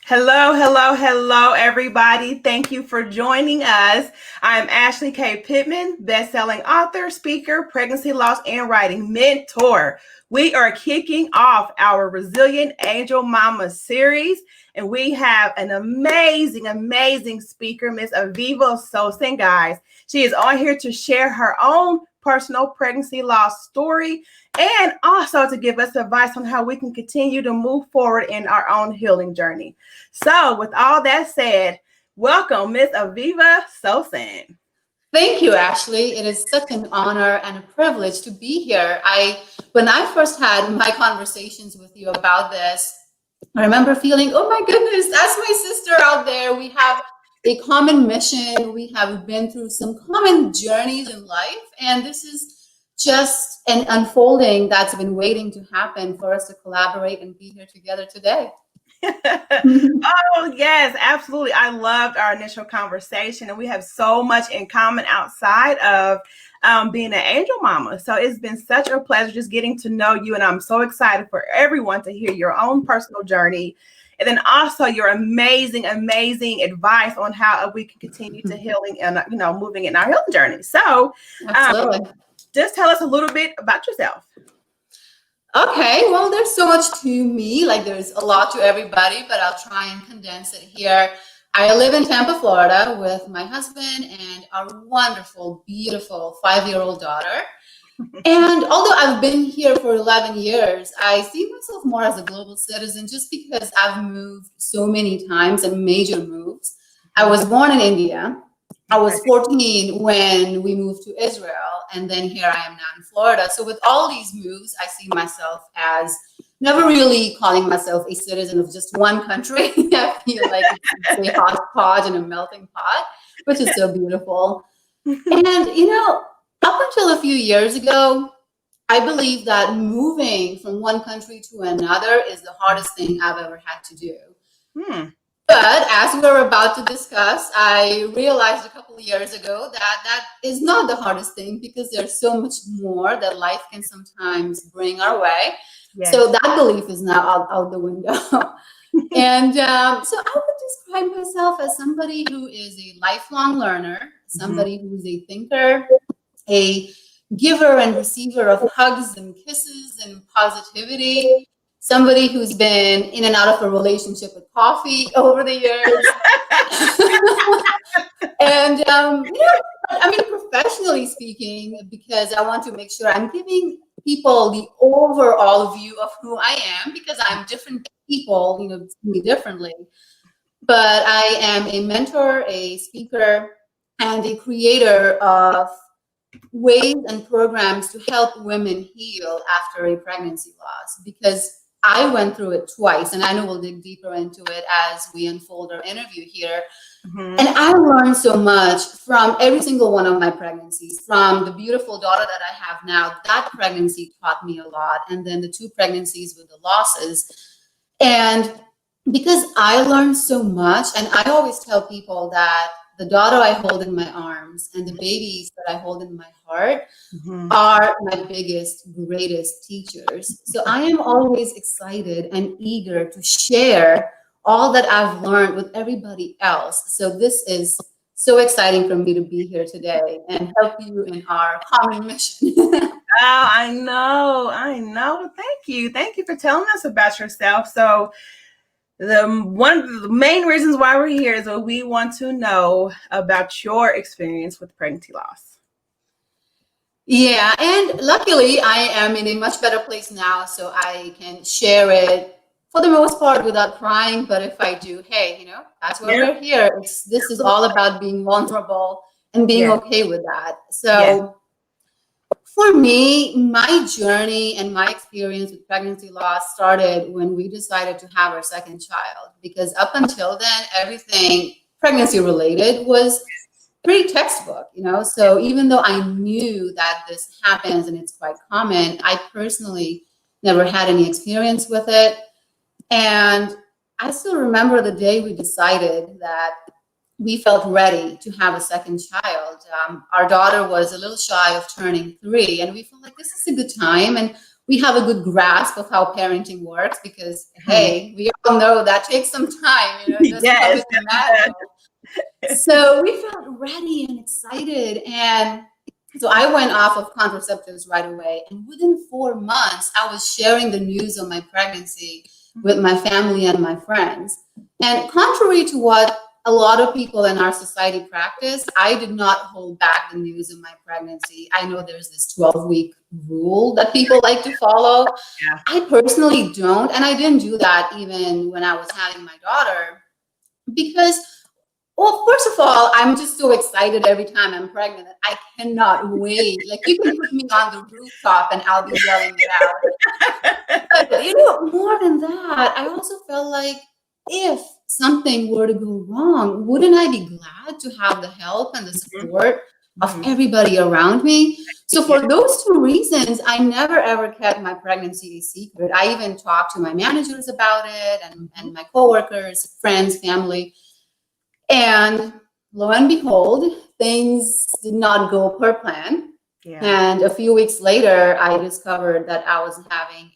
Hello, hello, hello, everybody. Thank you for joining us. I'm Ashley K. Pittman, best-selling author, speaker, pregnancy loss, and writing mentor. We are kicking off our Resilient Angel Mama series, and we have an amazing speaker, Miss Aviva Solson, guys. She is on here to share her own personal pregnancy loss story and also to give us advice on how we can continue to move forward in our own healing journey. So, with all that said, welcome, Miss Aviva Solson. Thank you, Ashley. It is such an honor and a privilege to be here. When I first had my conversations with you about this, I remember feeling, oh my goodness, that's my sister out there. We have a common mission. We have been through some common journeys in life, and this is just an unfolding that's been waiting to happen for us to collaborate and be here together today. Oh, yes, absolutely. I loved our initial conversation, and we have so much in common outside of being an angel mama. So it's been such a pleasure just getting to know you, and I'm so excited for everyone to hear your own personal journey. And then also your amazing advice on how we can continue to healing and moving in our healing journey. So, Absolutely. Just tell us a little bit about yourself. Okay, well, there's so much to me, like there's a lot to everybody, but I'll try and condense it here. I live in Tampa, Florida with my husband and our wonderful, beautiful 5-year-old daughter. And although I've been here for 11 years, I see myself more as a global citizen just because I've moved so many times and major moves. I was born in India. I was 14 when we moved to Israel, and then here I am now in Florida. So with all these moves, I see myself as never really calling myself a citizen of just one country. I feel like it's a hodgepodge and a melting pot, which is so beautiful. And, up until a few years ago, I believe that moving from one country to another is the hardest thing I've ever had to do. But as we're about to discuss, I realized a couple of years ago that that is not the hardest thing because there's so much more that life can sometimes bring our way. Yes. So that belief is now out the window. And so I would describe myself as somebody who is a lifelong learner, somebody who's a thinker, a giver and receiver of hugs and kisses and positivity, somebody who's been in and out of a relationship with coffee over the years. And, professionally speaking, because I want to make sure I'm giving people the overall view of who I am, because I'm different people, see me differently. But I am a mentor, a speaker, and a creator of ways and programs to help women heal after a pregnancy loss, because I went through it twice, and I know we'll dig deeper into it as we unfold our interview here. And I learned so much from every single one of my pregnancies. From the beautiful daughter that I have now, that pregnancy taught me a lot, and then the 2 pregnancies with the losses. And because I learned so much, and I always tell people that the daughter I hold in my arms and the babies that I hold in my heart are my biggest, greatest teachers. So I am always excited and eager to share all that I've learned with everybody else. So this is so exciting for me to be here today and help you in our common mission. Oh, I know. Thank you for telling us about yourself. So one of the main reasons why we're here is that we want to know about your experience with pregnancy loss. Yeah, and luckily I am in a much better place now, so I can share it for the most part without crying. But if I do, hey, that's why we're here. This is all about being vulnerable and being okay with that. So for me, my journey and my experience with pregnancy loss started when we decided to have our second child, because up until then, everything pregnancy related was pretty textbook, So even though I knew that this happens and it's quite common, I personally never had any experience with it. And I still remember the day we decided that we felt ready to have a second child. Our daughter was a little shy of turning 3, and we felt like this is a good time. And we have a good grasp of how parenting works because, hey, we all know that takes some time, it doesn't Yes. happen magic. So we felt ready and excited. And so I went off of contraceptives right away. And within 4 months, I was sharing the news of my pregnancy with my family and my friends. And contrary to what a lot of people in our society practice, I did not hold back the news of my pregnancy. I know there's this 12-week rule that people like to follow. Yeah. I personally don't. And I didn't do that even when I was having my daughter because, well, first of all, I'm just so excited every time I'm pregnant that I cannot wait. Like, you can put me on the rooftop and I'll be yelling it out. But, more than that, I also felt like if something were to go wrong, wouldn't I be glad to have the help and the support of everybody around me? So for those two reasons, I never ever kept my pregnancy a secret. I even talked to my managers about it and my coworkers, friends, family. And lo and behold, things did not go per plan. Yeah. And a few weeks later, I discovered that I was having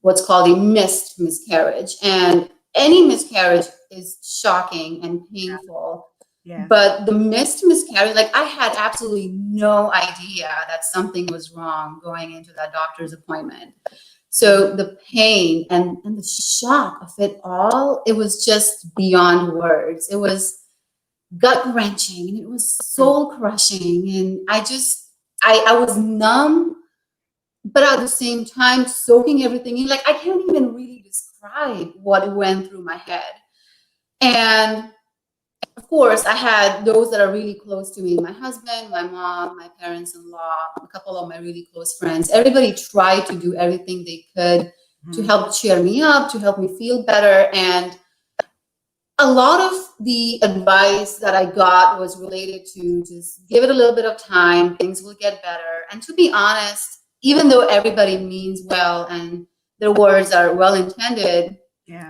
what's called a missed miscarriage. And any miscarriage is shocking and painful. Yeah. But the missed miscarriage, like, I had absolutely no idea that something was wrong going into that doctor's appointment. So the pain and the shock of it all, it was just beyond words. It was gut-wrenching and it was soul-crushing. And I was numb, but at the same time soaking everything in. Like, I can't even really describe what went through my head. And of course, I had those that are really close to me: my husband, my mom, my parents-in-law, a couple of my really close friends. Everybody tried to do everything they could to help cheer me up, to help me feel better. And a lot of the advice that I got was related to just give it a little bit of time, things will get better. And to be honest, even though everybody means well and their words are well intended,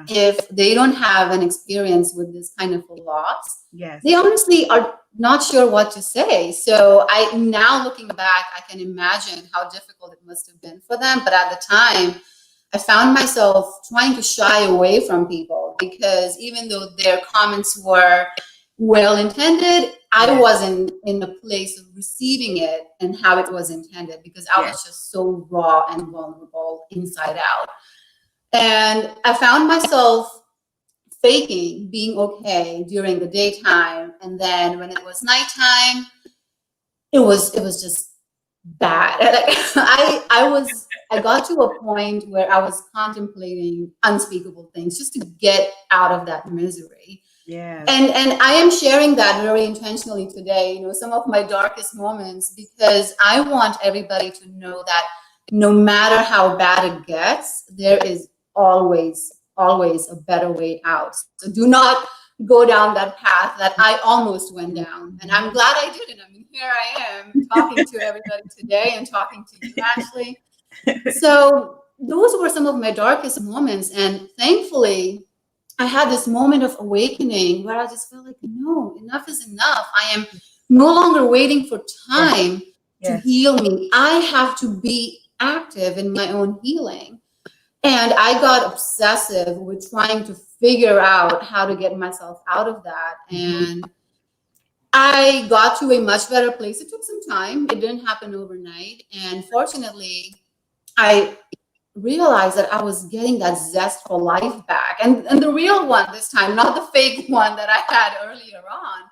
if they don't have an experience with this kind of a loss, they honestly are not sure what to say. So now looking back, I can imagine how difficult it must have been for them. But at the time, I found myself trying to shy away from people because even though their comments were well intended, I wasn't in a place of receiving it and how it was intended because I was just so raw and vulnerable inside out. And I found myself faking being okay during the daytime. And then when it was nighttime, it was just bad. I got to a point where I was contemplating unspeakable things just to get out of that misery. Yeah. And I am sharing that very intentionally today, some of my darkest moments, because I want everybody to know that no matter how bad it gets, there is always a better way out. So do not go down that path that I almost went down. And I'm glad I didn't. I mean, here I am talking to everybody today and talking to you, Ashley. So those were some of my darkest moments. And thankfully, I had this moment of awakening where I just felt like, no, enough is enough. I am no longer waiting for time to heal me. I have to be active in my own healing. And I got obsessive with trying to figure out how to get myself out of that. And I got to a much better place. It took some time. It didn't happen overnight. And fortunately, I realized that I was getting that zest for life back. And the real one this time, not the fake one that I had earlier on.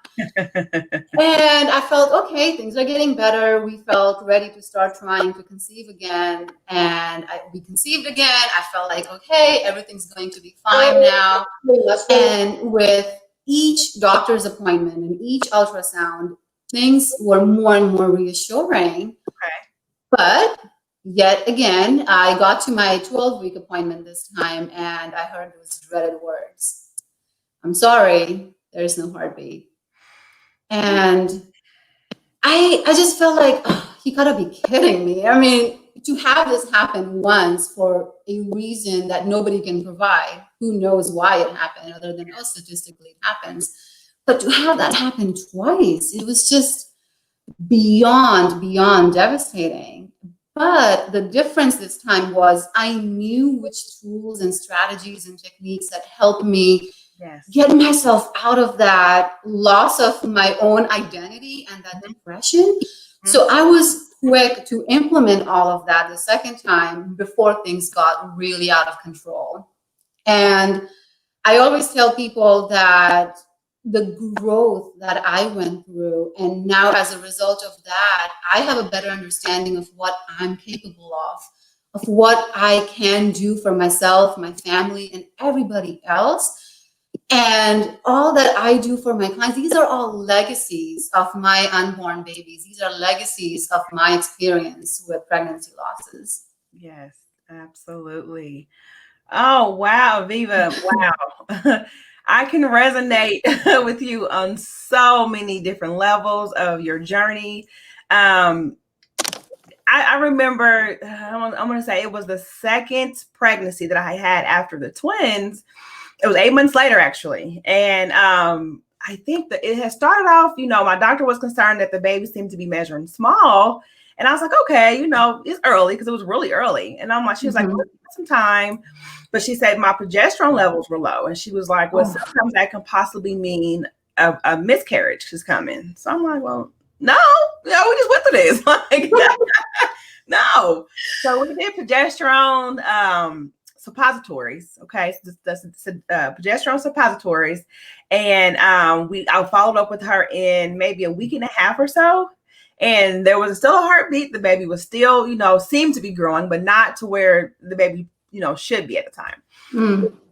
And I felt, okay, things are getting better. We felt ready to start trying to conceive again. And we conceived again. I felt like, okay, everything's going to be fine now. And with each doctor's appointment and each ultrasound, things were more and more reassuring. But yet again, I got to my 12-week appointment this time and I heard those dreaded words: I'm sorry, there's no heartbeat. And I just felt like, oh, you gotta be kidding me. I mean, to have this happen once for a reason that nobody can provide, who knows why it happened other than, oh, statistically it happens. But to have that happen twice, it was just beyond devastating. But the difference this time was I knew which tools and strategies and techniques that helped me get myself out of that loss of my own identity and that depression. So I was quick to implement all of that the second time before things got really out of control. And I always tell people that the growth that I went through, and now as a result of that, I have a better understanding of what I'm capable of what I can do for myself, my family, and everybody else. And all that I do for my clients, these are all legacies of my unborn babies. These are legacies of my experience with pregnancy losses. Yes, absolutely. Oh, wow, Viva. Wow. I can resonate with you on so many different levels of your journey. I remember, I'm going to say it was the second pregnancy that I had after the twins. It was 8 months later, actually. And I think that it had started off, my doctor was concerned that the baby seemed to be measuring small. And I was like, okay, it's early because it was really early. And I'm like, she was like, well, some time. But she said my progesterone levels were low. And she was like, well, sometimes that can possibly mean a miscarriage is coming. So I'm like, well, no, we just went through this. Like, no. So we did progesterone suppositories. Okay. So that's progesterone suppositories. And I followed up with her in maybe a week and a half or so. And there was still a heartbeat. The baby was still, seemed to be growing, but not to where the baby, should be at the time.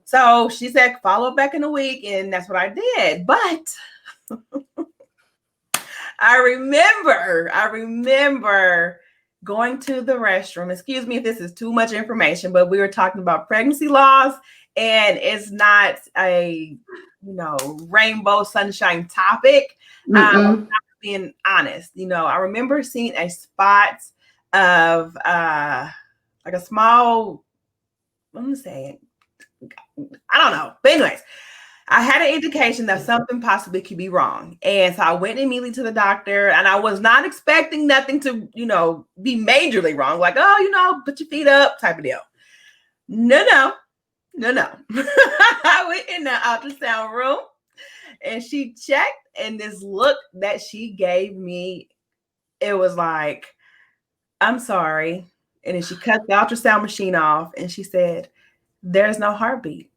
So she said, follow back in a week. And that's what I did. But I remember going to the restroom. Excuse me if this is too much information, but we were talking about pregnancy loss, and it's not a, rainbow sunshine topic. Being honest, I remember seeing a spot of like a small, I'm gonna say, I don't know, but anyways, I had an indication that something possibly could be wrong. And so I went immediately to the doctor, and I was not expecting nothing to, be majorly wrong. Like, put your feet up type of deal. No. I went in the ultrasound room, and she checked, and this look that she gave me, it was like, I'm sorry. And then she cut the ultrasound machine off, and she said, there's no heartbeat.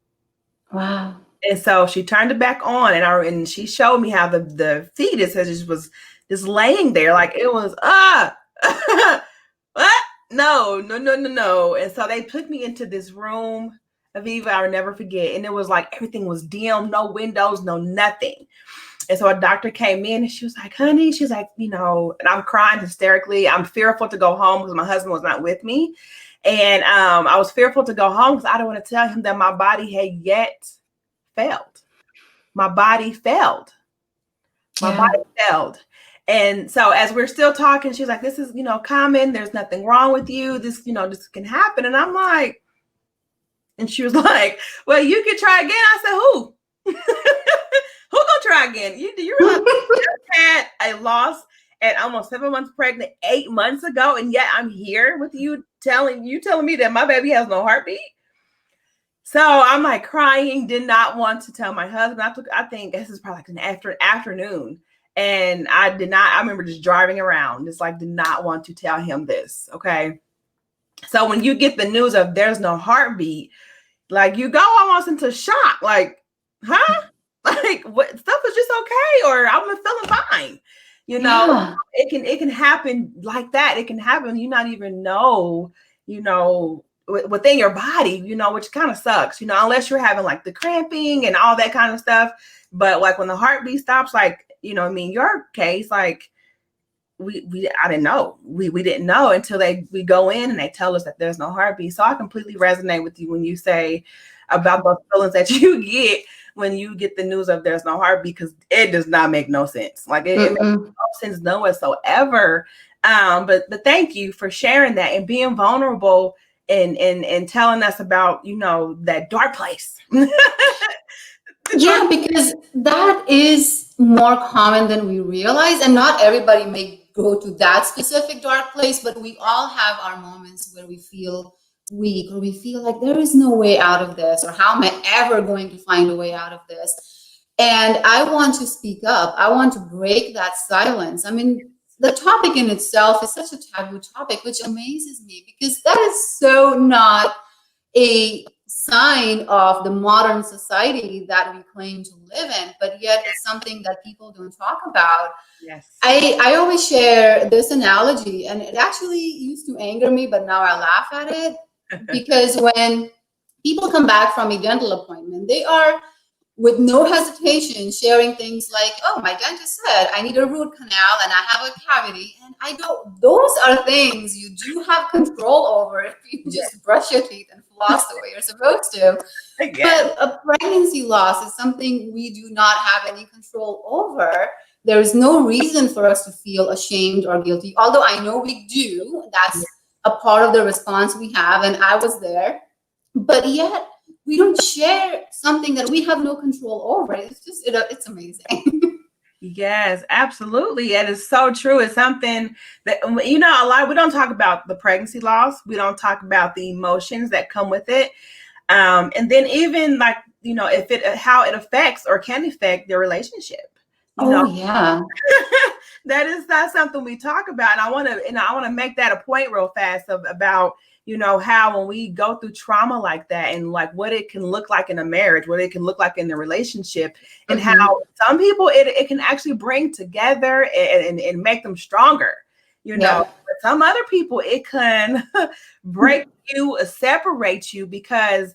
Wow. And so she turned it back on, and she showed me how the fetus was just laying there, like it was what? No. And so they put me into this room, Aviva, I will never forget. And it was like everything was dim, no windows, no nothing. And so a doctor came in, and she was like, honey, she's like, and I'm crying hysterically. I'm fearful to go home because my husband was not with me. And I was fearful to go home because I don't want to tell him that my body had yet failed. My body failed. And so as we're still talking, she's like, this is, common. There's nothing wrong with you. This, this can happen. And I'm like, and she was like, well, you can try again. I said, who? Who gonna try again? Do you realize I just had a loss at almost 7 months pregnant 8 months ago, and yet I'm here with you telling me that my baby has no heartbeat? So I'm like crying, did not want to tell my husband. I think this is probably like an afternoon. And I remember just driving around, just like did not want to tell him this. Okay. So when you get the news of there's no heartbeat, like you go almost into shock, like, huh? Like what, stuff is just okay, or I'm feeling fine. It can happen like that. It can happen. You not even know, within your body, which kind of sucks, unless you're having like the cramping and all that kind of stuff. But like when the heartbeat stops, like, your case, like I didn't know. We didn't know until we go in and they tell us that there's no heartbeat. So I completely resonate with you when you say about those feelings that you get when you get the news of there's no heartbeat, because it does not make no sense. Like it makes no sense no whatsoever. But thank you for sharing that and being vulnerable and telling us about, that dark place. Yeah, because that is more common than we realize, and not everybody go to that specific dark place, but we all have our moments where we feel weak, or we feel like there is no way out of this, or how am I ever going to find a way out of this? And I want to speak up. I want to break that silence. I mean, the topic in itself is such a taboo topic, which amazes me, because that is so not a sign of the modern society that we claim to live in, but yet it's something that people don't talk about. Yes. I always share this analogy, and it actually used to anger me, but now I laugh at it, because when people come back from a dental appointment, they are with no hesitation sharing things like, oh, my dentist said I need a root canal and I have a cavity. And I go, those are things you do have control over if you just brush your teeth and floss the way you're supposed to. But a pregnancy loss is something we do not have any control over. There is no reason for us to feel ashamed or guilty, although I know we do. That's a part of the response we have, and I was there. But yet, we don't share something that we have no control over. It's just, it's amazing. Yes, absolutely. It is so true. It's something that, you know, a lot, we don't talk about the pregnancy loss. We don't talk about the emotions that come with it. And then even like, you know, how it affects or can affect their relationship. You know, Yeah. that is not something we talk about. And I want to make that a point real fast about, you know, how when we go through trauma like that, and like what it can look like in a marriage, what it can look like in the relationship, and how some people it can actually bring together and make them stronger, you know. But some other people it can break you, separate you, because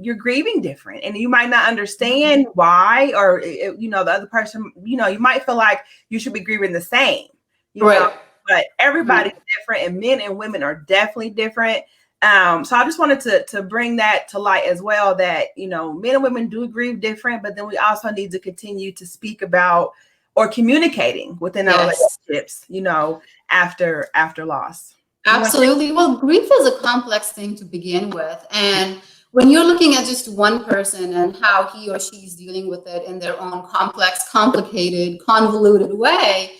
you're grieving different, and you might not understand why, or you know, the other person, you know, you might feel like you should be grieving the same, you know. But everybody's different, and men and women are definitely different. So I just wanted to bring that to light as well, that, you know, men and women do grieve different, but then we also need to continue to speak about or communicating within our relationships, you know, after loss. Absolutely. Well, grief is a complex thing to begin with. And when you're looking at just one person and how he or she is dealing with it in their own complex, complicated, convoluted way,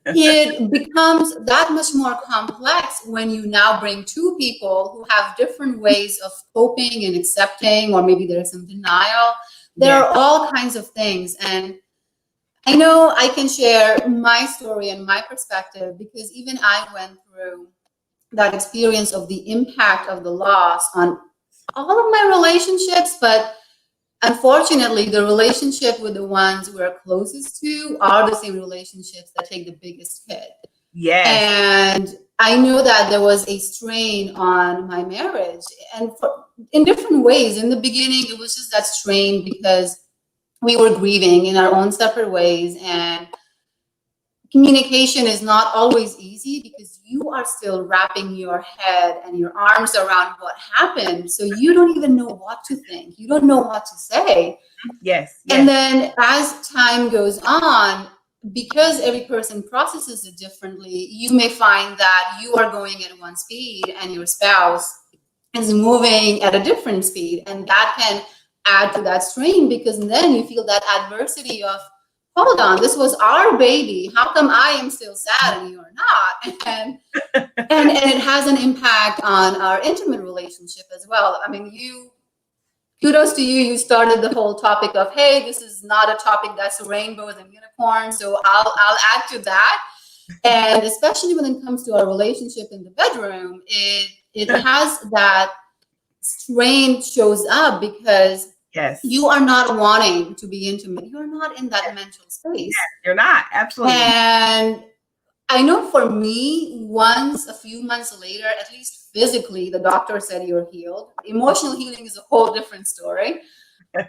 it becomes that much more complex when you now bring two people who have different ways of coping and accepting, or maybe there's some denial. There are all kinds of things. And I know I can share my story and my perspective, because even I went through that experience of the impact of the loss on all of my relationships. But unfortunately, the relationship with the ones we're closest to are the same relationships that take the biggest hit. And I know that there was a strain on my marriage, and in different ways. In the beginning, it was just that strain because we were grieving in our own separate ways, and communication is not always easy because you are still wrapping your head and your arms around what happened. So you don't even know what to think. You don't know what to say. And then as time goes on, because every person processes it differently, you may find that you are going at one speed and your spouse is moving at a different speed. And that can add to that strain, because then you feel that adversity of, hold on, this was our baby. How come I am still sad and you're not? And it has an impact on our intimate relationship as well. I mean, kudos to you. You started the whole topic of, hey, this is not a topic that's rainbows and unicorns. So I'll add to that. And especially when it comes to our relationship in the bedroom, it has that strain shows up because you are not wanting to be intimate. You're not in that mental space. You're not. Absolutely. And I know for me, once a few months later, at least physically, the doctor said you're healed. Emotional healing is a whole different story.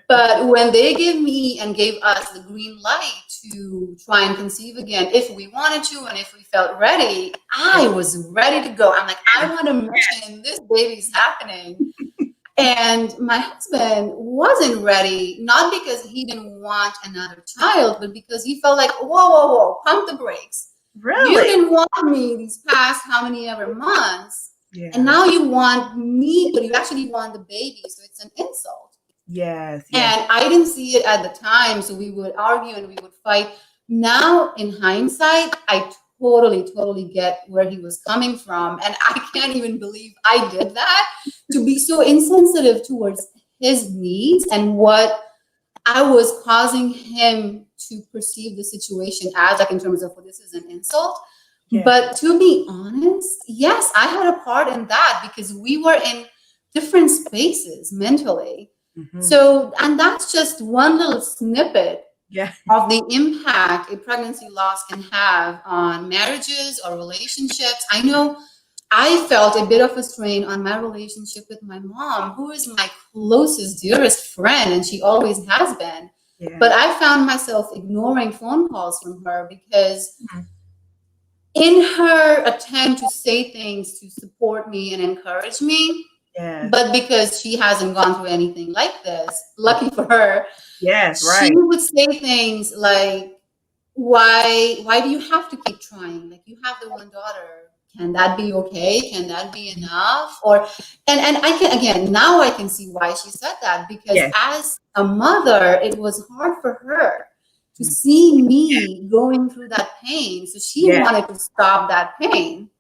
But when they gave me and gave us the green light to try and conceive again, if we wanted to and if we felt ready, I was ready to go. I'm like, I want a mission. This baby's happening. And my husband wasn't ready, not because he didn't want another child, but because he felt like, whoa, pump the brakes. Really? You didn't want me these past how many ever months. And now you want me, but you actually want the baby. So it's an insult. And I didn't see it at the time. So we would argue and we would fight. Now, in hindsight, I totally get where he was coming from. And I can't even believe I did that, to be so insensitive towards his needs and what I was causing him to perceive the situation as, like, in terms of, well, this is an insult. Yeah. But to be honest, yes, I had a part in that because we were in different spaces mentally. Mm-hmm. So, and that's just one little snippet Yeah. of the impact a pregnancy loss can have on marriages or relationships. I know I felt a bit of a strain on my relationship with my mom, who is my closest, dearest friend, and she always has been. Yeah. But I found myself ignoring phone calls from her because Mm-hmm. in her attempt to say things to support me and encourage me, Yes. but because she hasn't gone through anything like this, lucky for her, Yes, she right. would say things like, why do you have to keep trying? Like, you have the one daughter. Can that be okay? Can that be enough? Or and I can, again, now I can see why she said that, because Yes. as a mother, it was hard for her to see me going through that pain. So she Yes. wanted to stop that pain.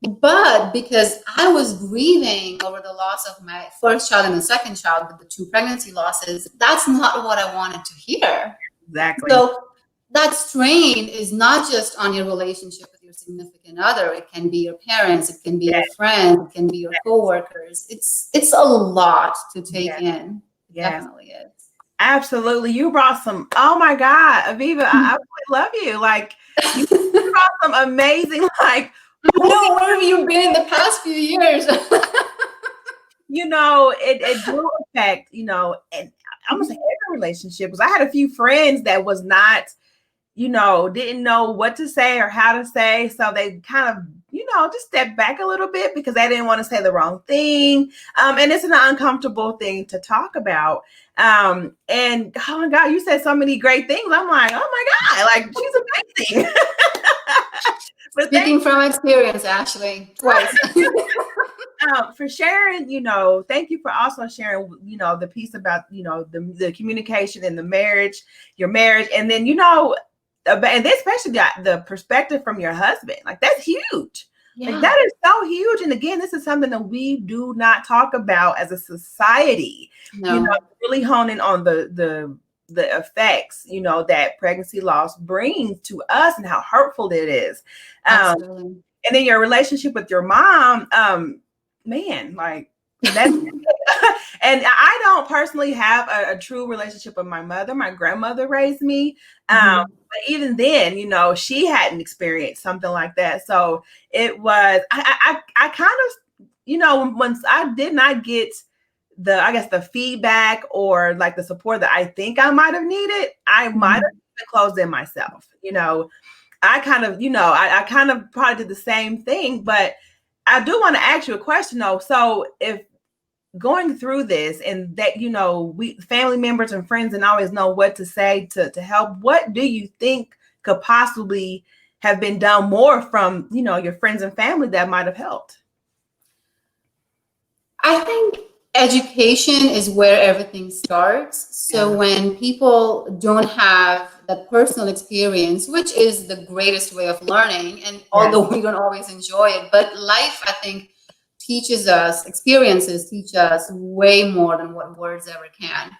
But because I was grieving over the loss of my first child and the second child with the 2 pregnancy losses, that's not what I wanted to hear. Exactly. So that strain is not just on your relationship with your significant other. It can be your parents, it can be your friends, it can be your coworkers. It's a lot to take in. It definitely is. Absolutely. You brought some, oh my God, Aviva, I really love you. Like, you brought some amazing, like, I know, where have you been in the past few years? it do affect, and I'm gonna say every relationship, because I had a few friends that was not, didn't know what to say or how to say. So they kind of, just stepped back a little bit because they didn't want to say the wrong thing. And it's an uncomfortable thing to talk about. And oh my God, you said so many great things. I'm like, oh my God, like, she's amazing. But Speaking from experience, Ashley, twice. for sharing, thank you for also sharing, the piece about, the communication in your marriage. And then, and especially got the perspective from your husband. Like, that's huge. Yeah. Like, that is so huge. And again, this is something that we do not talk about as a society. No. Really honing on the effects, that pregnancy loss brings to us and how hurtful it is. Absolutely. And then your relationship with your mom, man, like, that's and I don't personally have a true relationship with my mother. My grandmother raised me. But even then, she hadn't experienced something like that. So it was, I kind of, once I did not get the feedback or like the support that I think I might have needed, I might have been closed in myself. I kind of, I kind of probably did the same thing, but I do want to ask you a question though. So if going through this and that, we family members and friends and always know what to say to help, what do you think could possibly have been done more from, your friends and family that might have helped? I think education is where everything starts. So when people don't have that personal experience, which is the greatest way of learning, and although we don't always enjoy it, but life, I think, experiences teach us way more than what words ever can.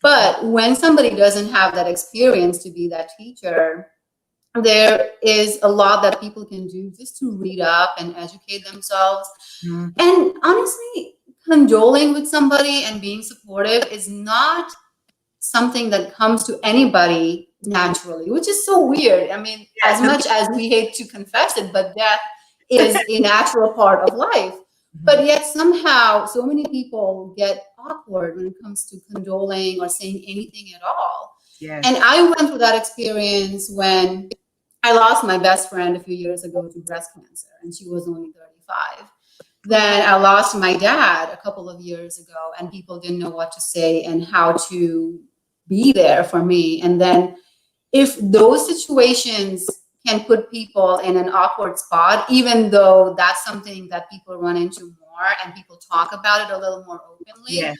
But when somebody doesn't have that experience to be that teacher, there is a lot that people can do just to read up and educate themselves. And honestly, condoling with somebody and being supportive is not something that comes to anybody naturally, which is so weird. I mean, as much as we hate to confess it, but death is a natural part of life. But yet somehow so many people get awkward when it comes to condoling or saying anything at all. And I went through that experience when I lost my best friend a few years ago to breast cancer, and she was only 35. Then I lost my dad a couple of years ago, and people didn't know what to say and how to be there for me. And then if those situations can put people in an awkward spot, even though that's something that people run into more and people talk about it a little more openly,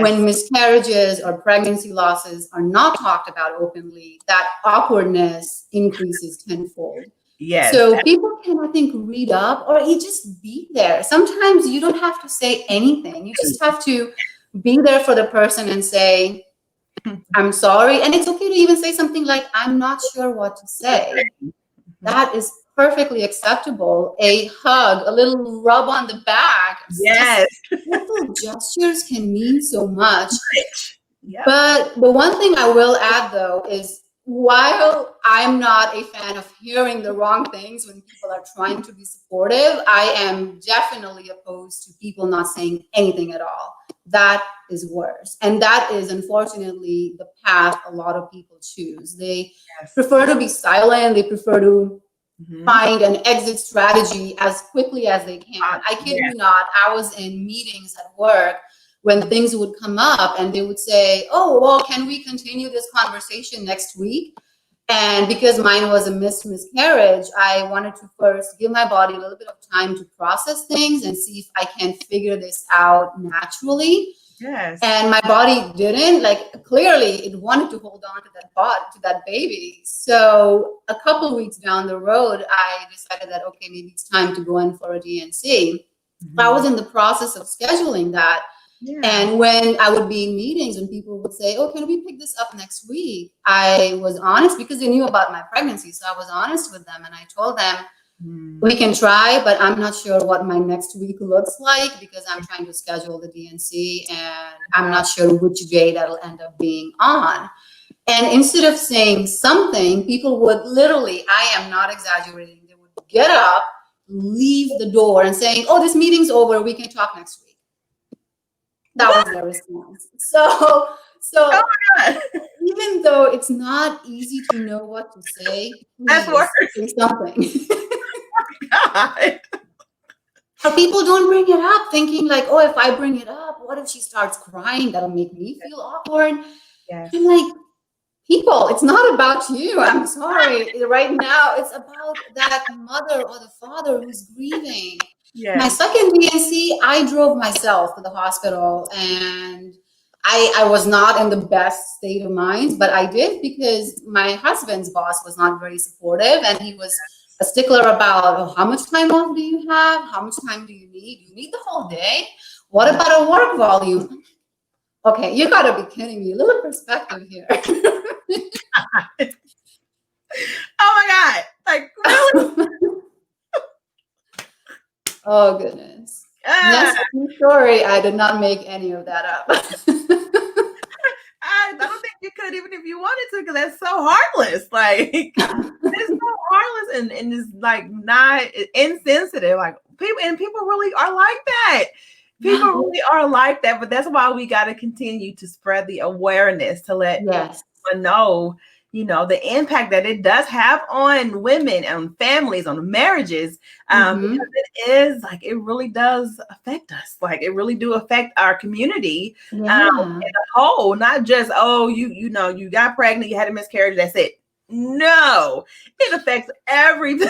when miscarriages or pregnancy losses are not talked about openly, that awkwardness increases tenfold. Yes. So people can, I think, read up or you just be there. Sometimes you don't have to say anything. You just have to be there for the person and say, I'm sorry. And it's okay to even say something like, I'm not sure what to say. That is perfectly acceptable. A hug, a little rub on the back, Yes. just little gestures can mean so much. Yep. But the one thing I will add, though, is while I'm not a fan of hearing the wrong things when people are trying to be supportive, I am definitely opposed to people not saying anything at all. That is worse. And that is unfortunately the path a lot of people choose. They prefer to be silent. They prefer to find an exit strategy as quickly as they can. I kid you not, I was in meetings at work when things would come up and they would say, oh, well, can we continue this conversation next week? And because mine was a miscarriage, I wanted to first give my body a little bit of time to process things and see if I can figure this out naturally. Yes. And my body didn't. Like, clearly it wanted to hold on to that baby. So a couple of weeks down the road, I decided that, okay, maybe it's time to go in for a DNC. I was in the process of scheduling that. And when I would be in meetings and people would say, oh, can we pick this up next week? I was honest because they knew about my pregnancy. So I was honest with them and I told them, we can try, but I'm not sure what my next week looks like because I'm trying to schedule the DNC and I'm not sure which day that'll end up being on. And instead of saying something, people would literally, I am not exaggerating, they would get up, leave the door and saying, oh, this meeting's over, we can talk next week. That was their response. So even though it's not easy to know what to say, that's worse. Say something. God. But people don't bring it up thinking like, oh, if I bring it up, what if she starts crying? That'll make me feel awkward. Yes. I'm like, people, it's not about you. I'm sorry. Right now, it's about that mother or the father who's grieving. Yes. My second DNC, I drove myself to the hospital and I was not in the best state of mind, but I did because my husband's boss was not very supportive and he was a stickler about, oh, how much time off do you have? How much time do you need? You need the whole day? What about a work volume? Okay, you gotta be kidding me. A little perspective here. Oh my God. Like, really? Oh, goodness. Yes, story. I did not make any of that up. I don't think you could, even if you wanted to, because that's so heartless. Like, it's so heartless and it's like not insensitive. Like, people really are like that. People really are like that, but that's why we got to continue to spread the awareness to let people know, you know, the impact that it does have on women, on families, on marriages. Because it is like, it really does affect us. Like, it really do affect our community as a whole, not just, oh, you know, you got pregnant, you had a miscarriage, that's it. No, it affects everything.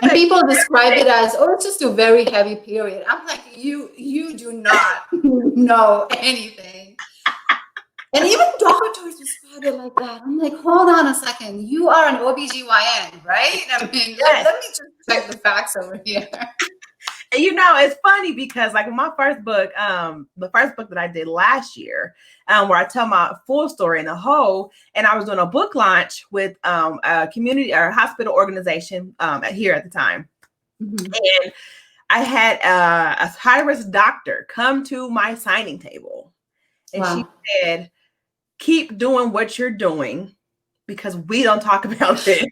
And people describe it as, oh, it's just a very heavy period. I'm like, you do not know anything. And even doctors describe it like that. I'm like, hold on a second. You are an OBGYN, right? I mean, let me just check the facts over here. And you know, it's funny because like my first book, the first book that I did last year, where I tell my full story in the whole, and I was doing a book launch with a community or hospital organization here at the time. And I had a high-risk doctor come to my signing table. And she said, keep doing what you're doing because we don't talk about this.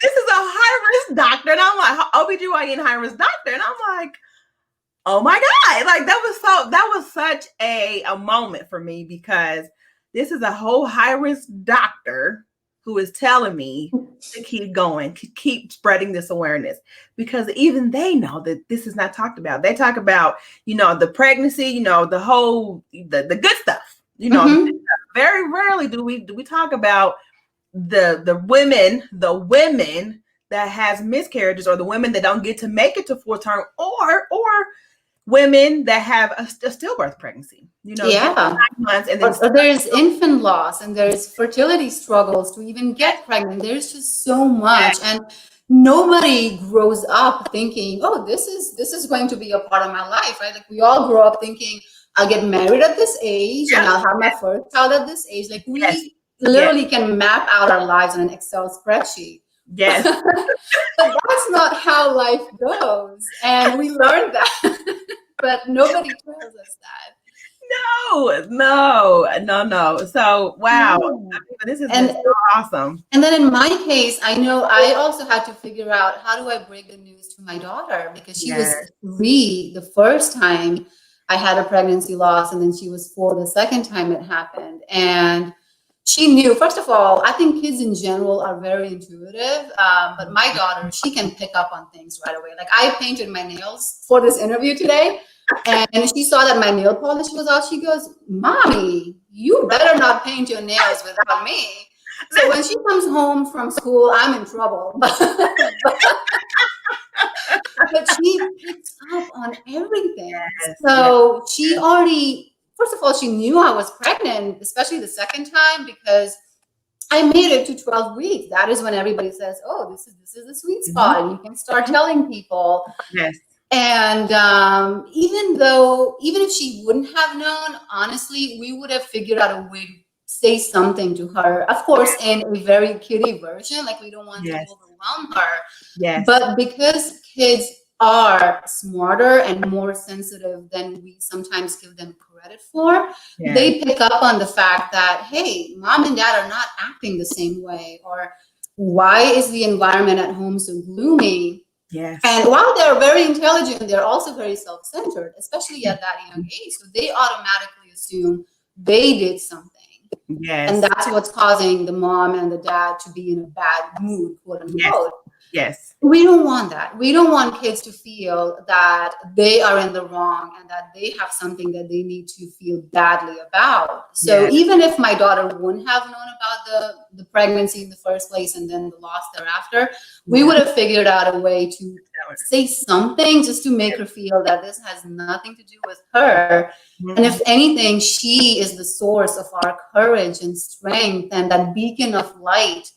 This is a high-risk doctor. And I'm like, OBGYN high-risk doctor. And I'm like, oh my God. Like that was such a moment for me because this is a whole high-risk doctor who is telling me to keep going, to keep spreading this awareness because even they know that this is not talked about. They talk about, you know, the pregnancy, you know, the whole, the good stuff, you know, very rarely do we talk about the women that has miscarriages or the women that don't get to make it to full term or women that have a stillbirth pregnancy, just Yeah. 9 months, and then Or there's infant loss and there's fertility struggles to even get pregnant. There's just so much. And nobody grows up thinking, oh, this is going to be a part of my life, right? Like we all grow up thinking, I'll get married at this age and I'll have my first child at this age. Like we literally can map out our lives in an Excel spreadsheet. Yes. But that's not how life goes. And we learned that. But nobody tells us that. No. So, wow, this has been so awesome. And then in my case, I know I also had to figure out how do I break the news to my daughter, because she was 3 the first time I had a pregnancy loss, and then she was 4 the second time it happened. And she knew, first of all, I think kids in general are very intuitive, but my daughter, she can pick up on things right away. Like I painted my nails for this interview today, and she saw that my nail polish was out. She goes, Mommy, you better not paint your nails without me. So when she comes home from school, I'm in trouble. But she picks up on everything. So she already, first of all, she knew I was pregnant, especially the second time, because I made it to 12 weeks. That is when everybody says, oh, this is the sweet spot. And you can start telling people. Yes. And even if she wouldn't have known, honestly, we would have figured out a way to say something to her. Of course, in a very kiddie version, like we don't want to overwhelm her. Yes. But because kids are smarter and more sensitive than we sometimes give them credit for, they pick up on the fact that, hey, mom and dad are not acting the same way, or why is the environment at home so gloomy? Yes. And while they're very intelligent, they're also very self-centered, especially at that young age. So they automatically assume they did something. Yes. And that's what's causing the mom and the dad to be in a bad mood, quote unquote. Yes. We don't want that. We don't want kids to feel that they are in the wrong and that they have something that they need to feel badly about. So even if my daughter wouldn't have known about the pregnancy in the first place and then the loss thereafter, we would have figured out a way to say something just to make her feel that this has nothing to do with her. And if anything, she is the source of our courage and strength and that beacon of light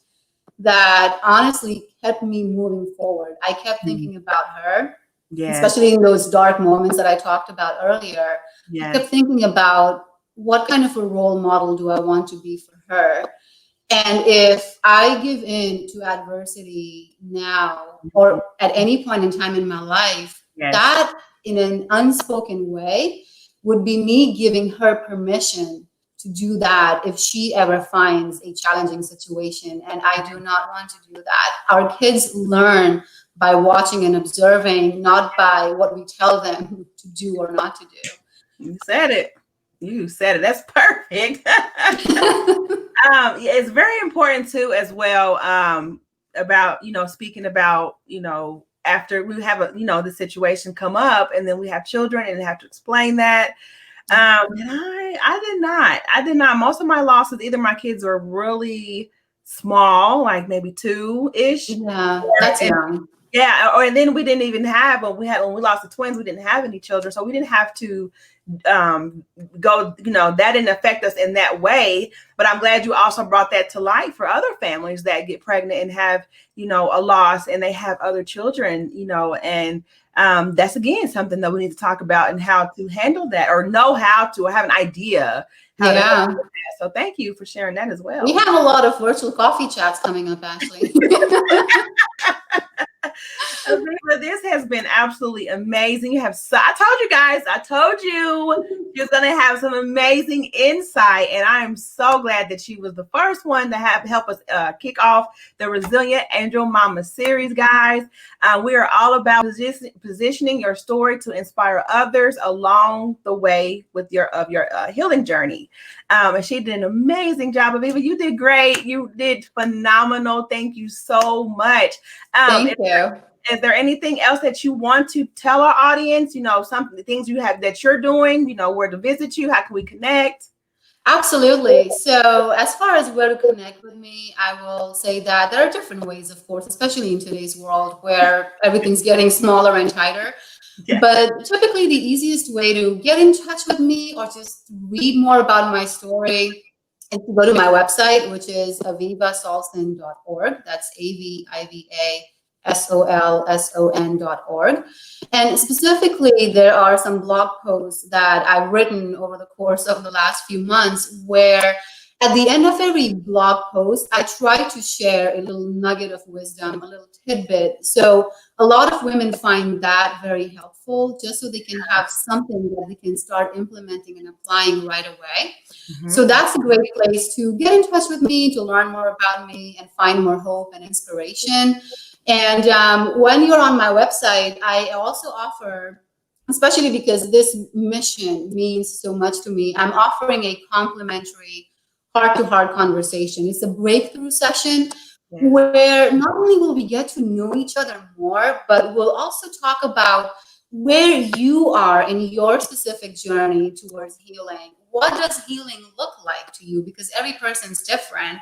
that honestly kept me moving forward. I kept thinking about her, especially in those dark moments that I talked about earlier. I kept thinking about what kind of a role model do I want to be for her? And if I give in to adversity now or at any point in time in my life, that in an unspoken way would be me giving her permission to do that if she ever finds a challenging situation. And I do not want to do that. Our kids learn by watching and observing, not by what we tell them to do or not to do. You said it. That's perfect. It's very important too, as well, about, speaking about, after we have the situation come up and then we have children and have to explain that. And I did not. Most of my losses, either my kids were really small, like maybe 2-ish. Yeah, that's young. Yeah, and then we didn't even have when we lost the twins, we didn't have any children, so we didn't have to go. That didn't affect us in that way. But I'm glad you also brought that to light for other families that get pregnant and have a loss, and they have other children, and that's again something that we need to talk about and how to handle that, or know how to, or have an idea how to handle that. So thank you for sharing that as well. We have a lot of virtual coffee chats coming up, Ashley. Aviva, this has been absolutely amazing. I told you you're going to have some amazing insight, and I am so glad that she was the first one to help us kick off the Resilient Angel Mama series, guys. We are all about positioning your story to inspire others along the way with your healing journey. And she did an amazing job. Aviva, you did great. You did phenomenal. Thank you so much. Thank you. Is there anything else that you want to tell our audience? Some things you have that you're doing, where to visit you, how can we connect? Absolutely. So as far as where to connect with me, I will say that there are different ways, of course, especially in today's world where everything's getting smaller and tighter. Yeah. But typically the easiest way to get in touch with me or just read more about my story is to go to my website, which is avivasolson.org. That's AVIVASOLSON.org. And specifically, there are some blog posts that I've written over the course of the last few months where at the end of every blog post, I try to share a little nugget of wisdom, a little tidbit. So a lot of women find that very helpful, just so they can have something that they can start implementing and applying right away. Mm-hmm. So that's a great place to get in touch with me, to learn more about me, and find more hope and inspiration. And when you're on my website, I also offer, especially because this mission means so much to me, I'm offering a complimentary heart-to-heart conversation. It's a breakthrough session where not only will we get to know each other more, but we'll also talk about where you are in your specific journey towards healing. What does healing look like to you? Because every person's different.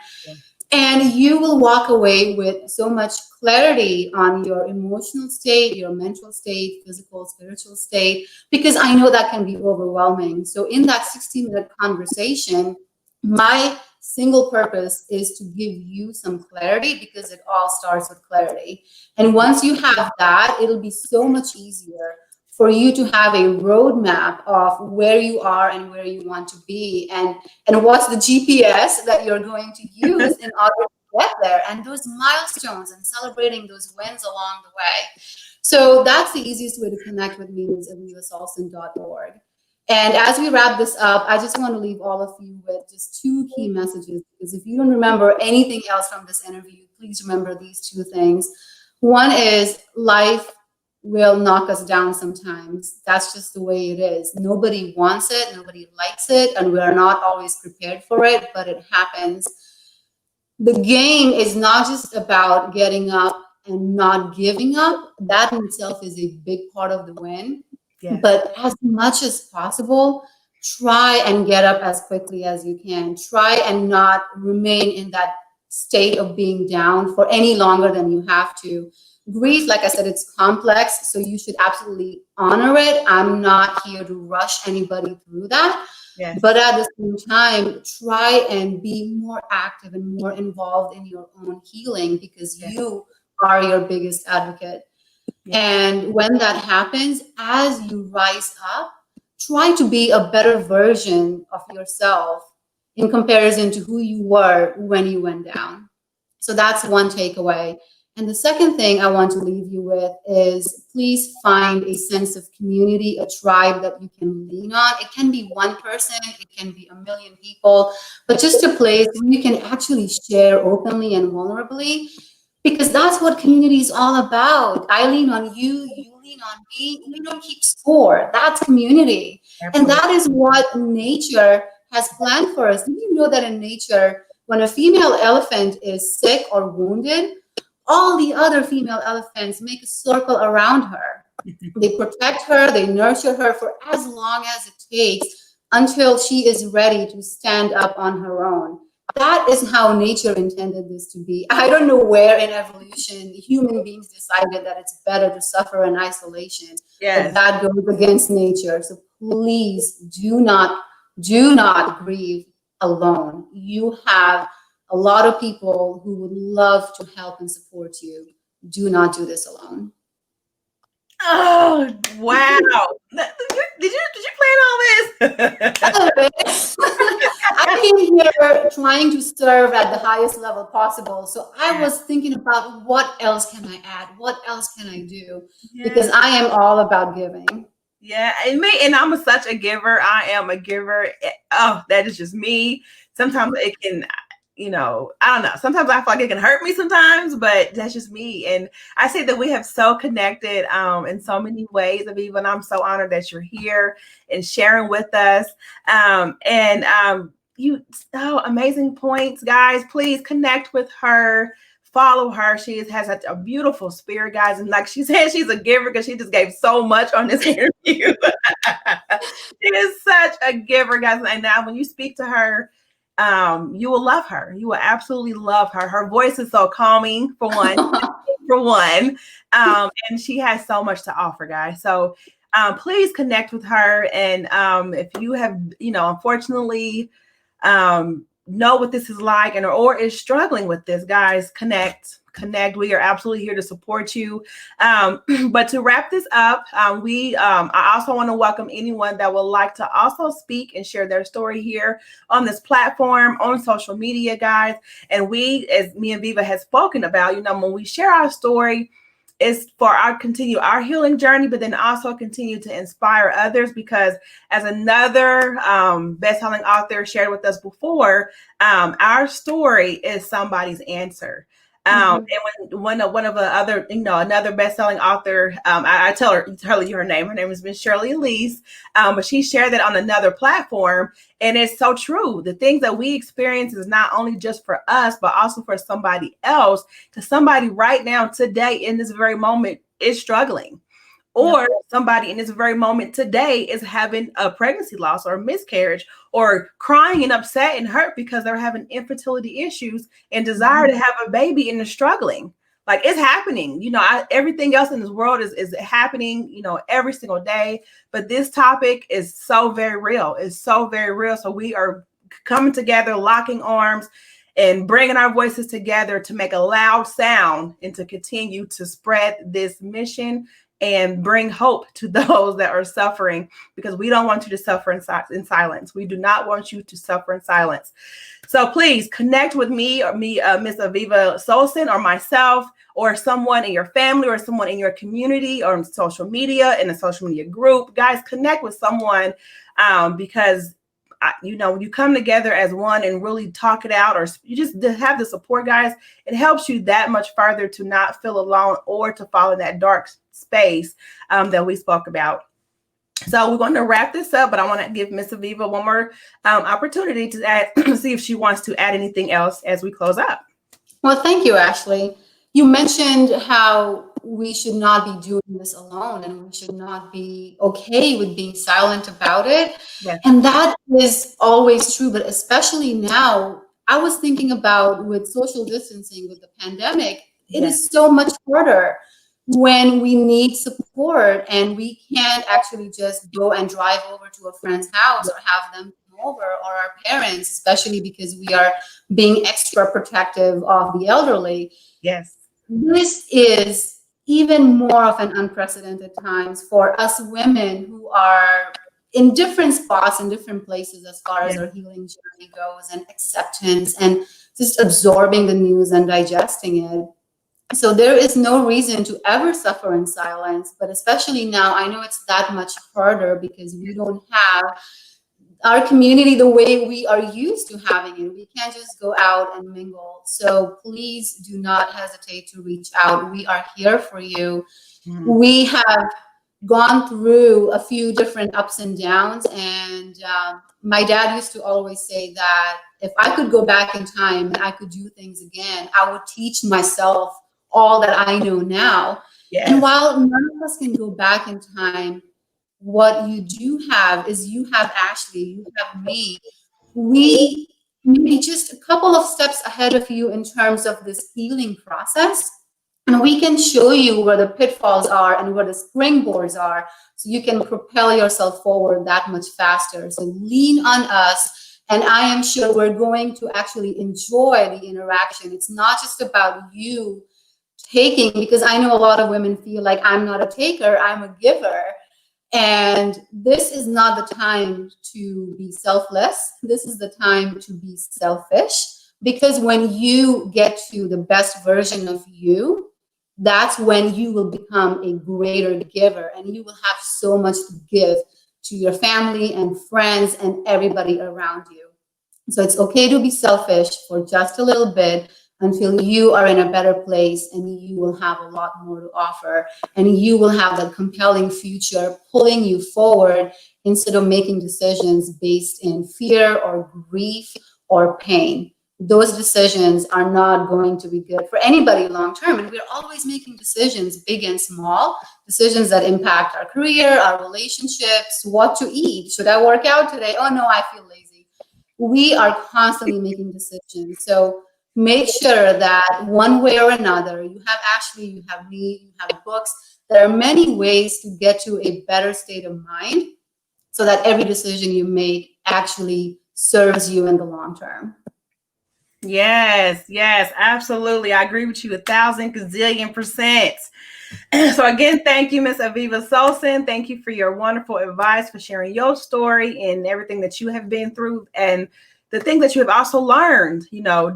And you will walk away with so much clarity on your emotional state, your mental state, physical, spiritual state, because I know that can be overwhelming. So in that 60-minute conversation, my single purpose is to give you some clarity, because it all starts with clarity. And once you have that, it'll be so much easier for you to have a roadmap of where you are and where you want to be, and what's the GPS that you're going to use in order to get there, and those milestones, and celebrating those wins along the way. So that's the easiest way to connect with me, is avivasolson.org. And as we wrap this up, I just want to leave all of you with just two key messages, because if you don't remember anything else from this interview, please remember these two things. One is, life will knock us down sometimes. That's just the way it is. Nobody wants it, nobody likes it, and we are not always prepared for it, but it happens. The game is not just about getting up and not giving up. That in itself is a big part of the win. Yes. But as much as possible, try and get up as quickly as you can. Try and not remain in that state of being down for any longer than you have to. Grief, like I said, it's complex, so you should absolutely honor it. I'm not here to rush anybody through that. Yes. But at the same time, try and be more active and more involved in your own healing, because you are your biggest advocate. And when that happens, as you rise up, try to be a better version of yourself in comparison to who you were when you went down. So that's one takeaway. And the second thing I want to leave you with is, please find a sense of community, a tribe that you can lean on. It can be one person, it can be a million people, but just a place where you can actually share openly and vulnerably, because that's what community is all about. I lean on you, you lean on me, we don't keep score. That's community. Absolutely. And that is what nature has planned for us. Did you know that in nature, when a female elephant is sick or wounded, all the other female elephants make a circle around her. They protect her, they nurture her for as long as it takes until she is ready to stand up on her own. That is how nature intended this to be. I don't know where in evolution human beings decided that it's better to suffer in isolation. Yes. But that goes against nature. So please do not grieve alone. You have a lot of people who would love to help and support you. Do not do this alone. Oh, wow. Did you plan all this? I came here trying to serve at the highest level possible. So I was thinking about, what else can I add? What else can I do? Because I am all about giving. Yeah, and I'm such a giver. I am a giver. Oh, that is just me. Sometimes it can, I don't know. Sometimes I feel like it can hurt me sometimes, but that's just me. And I say that we have so connected in so many ways, Aviva, and I'm so honored that you're here and sharing with us. Amazing points, guys. Please connect with her. Follow her. She has a beautiful spirit, guys. And like she said, she's a giver because she just gave so much on this interview. She is such a giver, guys. And now when you speak to her, you will love her. You will absolutely love her. Her voice is so calming, for one. for one. And she has so much to offer, guys. So please connect with her. And if you have, unfortunately, know what this is like and or is struggling with this, guys, connect. We are absolutely here to support you. But to wrap this up, I also want to welcome anyone that would like to also speak and share their story here on this platform, on social media, guys. And we, as me and Viva has spoken about, when we share our story, is for continue our healing journey, but then also continue to inspire others, because as another best-selling author shared with us before, our story is somebody's answer. And when one of the other, another best-selling author, I tell her name. Her name is Miss Shirley Elise, but she shared that on another platform, and it's so true. The things that we experience is not only just for us, but also for somebody else. Because somebody right now, today, in this very moment, is struggling. Or somebody in this very moment today is having a pregnancy loss or a miscarriage, or crying and upset and hurt because they're having infertility issues and desire to have a baby and they're struggling. Like, it's happening. Everything else in this world is happening, every single day. But this topic is so very real. It's so very real. So we are coming together, locking arms, and bringing our voices together to make a loud sound and to continue to spread this mission and bring hope to those that are suffering, because we don't want you to suffer in silence. We do not want you to suffer in silence. So please connect with me or Miss Aviva Solson, or myself, or someone in your family, or someone in your community, or in social media, in a social media group. Guys, connect with someone, because you come together as one and really talk it out, or you just have the support, guys. It helps you that much further to not feel alone or to fall in that dark space that we spoke about. So we're going to wrap this up, but I want to give Miss Aviva one more opportunity to add, see if she wants to add anything else as we close up. Well, thank you, Ashley. You mentioned how we should not be doing this alone, and we should not be okay with being silent about it. Yes. And that is always true, but especially now, I was thinking about with social distancing, with the pandemic, it is so much harder when we need support and we can't actually just go and drive over to a friend's house or have them come over, or our parents, especially because we are being extra protective of the elderly. Yes. This is even more of an unprecedented times for us women who are in different spots, in different places, as far as our healing journey goes, and acceptance, and just absorbing the news and digesting it. So there is no reason to ever suffer in silence, but especially now, I know it's that much harder because we don't have our community the way we are used to having it. We can't just go out and mingle. So please do not hesitate to reach out. We are here for you. We have gone through a few different ups and downs, and my dad used to always say that if I could go back in time and I could do things again, I would teach myself all that I know now. Yes. And while none of us can go back in time, what you do have is you have Ashley, you have me. We may be just a couple of steps ahead of you in terms of this healing process. And we can show you where the pitfalls are and where the springboards are, so you can propel yourself forward that much faster. So lean on us, and I am sure we're going to actually enjoy the interaction. It's not just about you taking, because I know a lot of women feel like I'm not a taker, I'm a giver. And this is not the time to be selfless. This is the time to be selfish, because when you get to the best version of you, that's when you will become a greater giver, and you will have so much to give to your family and friends and everybody around you. So it's okay to be selfish for just a little bit, until you are in a better place and you will have a lot more to offer, and you will have that compelling future pulling you forward, instead of making decisions based in fear or grief or pain. Those decisions are not going to be good for anybody long term. And we're always making decisions, big and small, decisions that impact our career, our relationships, what to eat. Should I work out today? Oh no, I feel lazy. We are constantly making decisions. So make sure that one way or another, you have me, you have books. There are many ways to get to a better state of mind so that every decision you make actually serves you in the long term. Yes, yes, absolutely. I agree with you 1,000 gazillion percent. So again, thank you, Miss Aviva Solson. Thank you for your wonderful advice, for sharing your story and everything that you have been through and the things that you have also learned,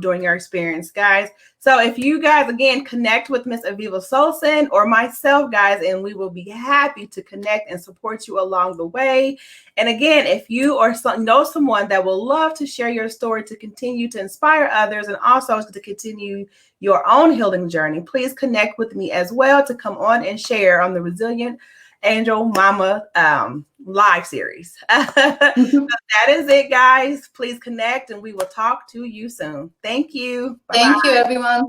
during your experience, guys. So if you guys, again, connect with Miss Aviva Solson or myself, guys, and we will be happy to connect and support you along the way. And again, if you or know someone that will love to share your story to continue to inspire others and also to continue your own healing journey, please connect with me as well to come on and share on the Resilient Angel Mama live series. That is it, guys. Please connect and we will talk to you soon. Thank you. Thank you, everyone.